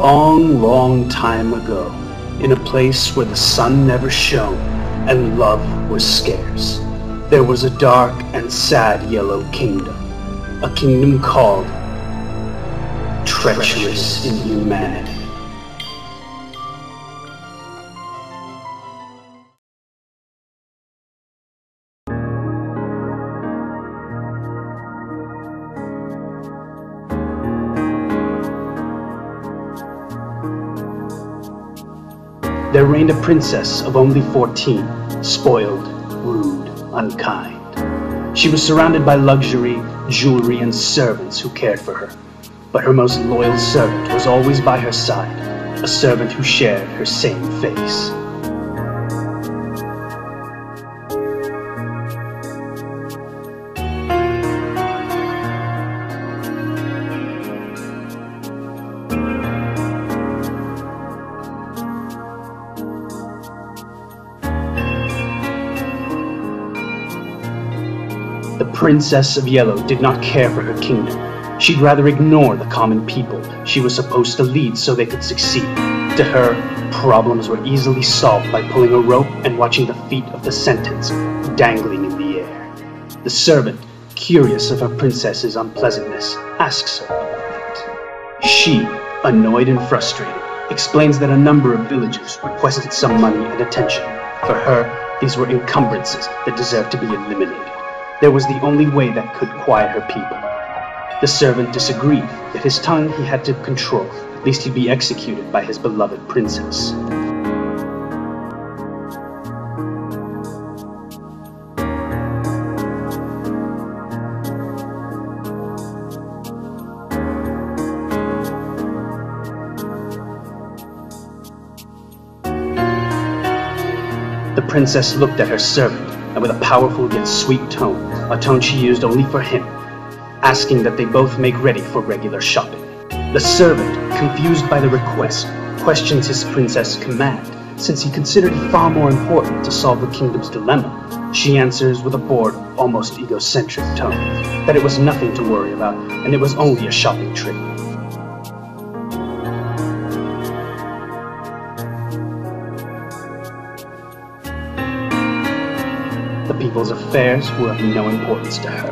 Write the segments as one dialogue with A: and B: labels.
A: long, long time ago, in a place where the sun never shone and love was scarce, there was a dark and sad yellow kingdom, a kingdom called treacherous inhumanity. There reigned a princess of only 14, spoiled, rude, unkind. She was surrounded by luxury, jewelry, and servants who cared for her. But her most loyal servant was always by her side, a servant who shared her same face. The Princess of Yellow did not care for her kingdom. She'd rather ignore the common people she was supposed to lead so they could succeed. To her, problems were easily solved by pulling a rope and watching the feet of the sentenced dangling in the air. The servant, curious of her princess's unpleasantness, asks her about it. She, annoyed and frustrated, explains that a number of villagers requested some money and attention. For her, these were encumbrances that deserved to be eliminated. There was the only way that could quiet her people. The servant disagreed that his tongue he had to control, lest he be executed by his beloved princess. The princess looked at her servant, and with a powerful yet sweet tone, a tone she used only for him, asking that they both make ready for regular shopping. The servant, confused by the request, questions his princess' command, since he considered it far more important to solve the kingdom's dilemma. She answers with a bored, almost egocentric tone, that it was nothing to worry about, and it was only a shopping trip. The people's affairs were of no importance to her.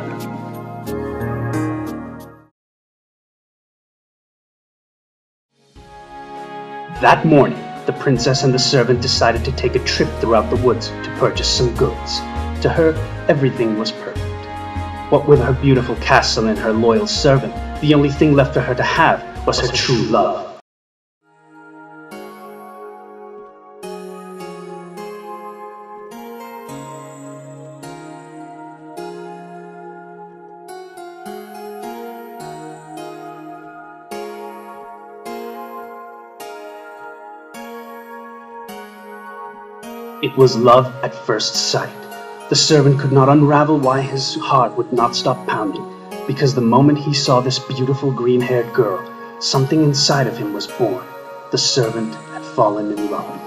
A: That morning, the princess and the servant decided to take a trip throughout the woods to purchase some goods. To her, everything was perfect. What with her beautiful castle and her loyal servant, the only thing left for her to have was her true love. It was love at first sight. The servant could not unravel why his heart would not stop pounding, because the moment he saw this beautiful green-haired girl, something inside of him was born. The servant had fallen in love.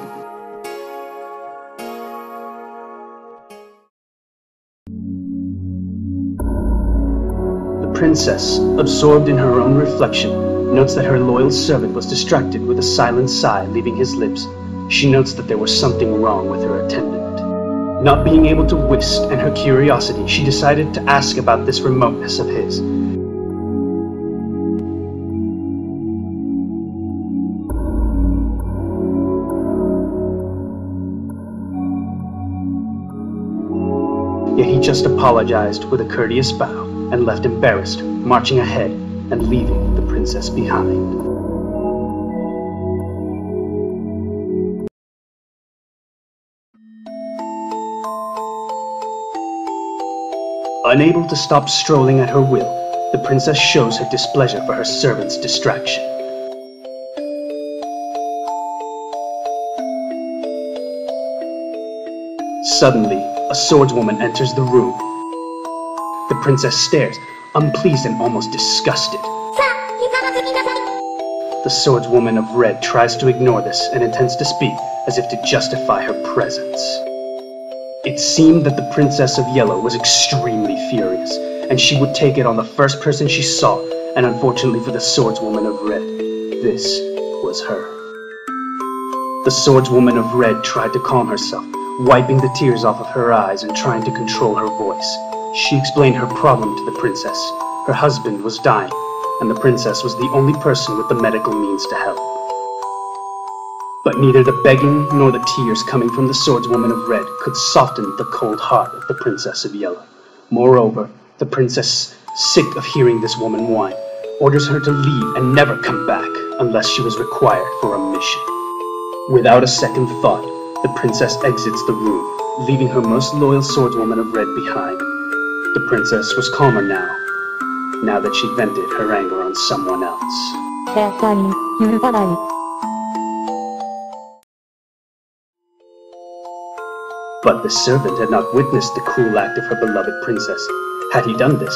A: The princess, absorbed in her own reflection, notes that her loyal servant was distracted with a silent sigh leaving his lips. She notes that there was something wrong with her attendant. Not being able to withstand and her curiosity, she decided to ask about this remoteness of his. Yet he just apologized with a courteous bow and left embarrassed, marching ahead and leaving the princess behind. Unable to stop strolling at her will, the princess shows her displeasure for her servant's distraction. Suddenly, a swordswoman enters the room. The princess stares, unpleased and almost disgusted. The swordswoman of red tries to ignore this and intends to speak, as if to justify her presence. It seemed that the Princess of Yellow was extremely furious, and she would take it on the first person she saw, and unfortunately for the swordswoman of red, this was as her. The swordswoman of red tried to calm herself, wiping the tears off of her eyes and trying to control her voice. She explained her problem to the princess. Her husband was dying, and the princess was the only person with the medical means to help. But neither the begging nor the tears coming from the swordswoman of red could soften the cold heart of the princess of yellow. Moreover, the princess, sick of hearing this woman whine, orders her to leave and never come back unless she was required for a mission. Without a second thought, the princess exits the room, leaving her most loyal swordswoman of red behind. The princess was calmer now that she vented her anger on someone else. But the servant had not witnessed the cruel act of her beloved princess. Had he done this,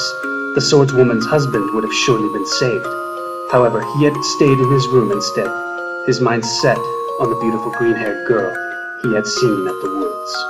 A: the swordswoman's husband would have surely been saved. However, he had stayed in his room instead, his mind set on the beautiful green-haired girl he had seen at the woods.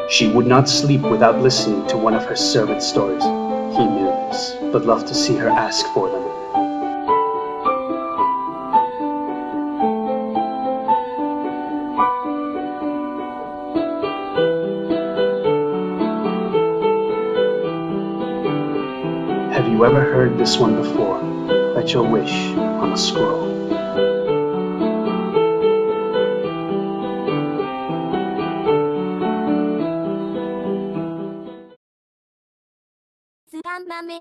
A: She would not sleep without listening to one of her servant's stories. He knew this, but loved to see her ask for them. Have you ever heard this one before? Write your wish on a scroll.
B: SupaMame.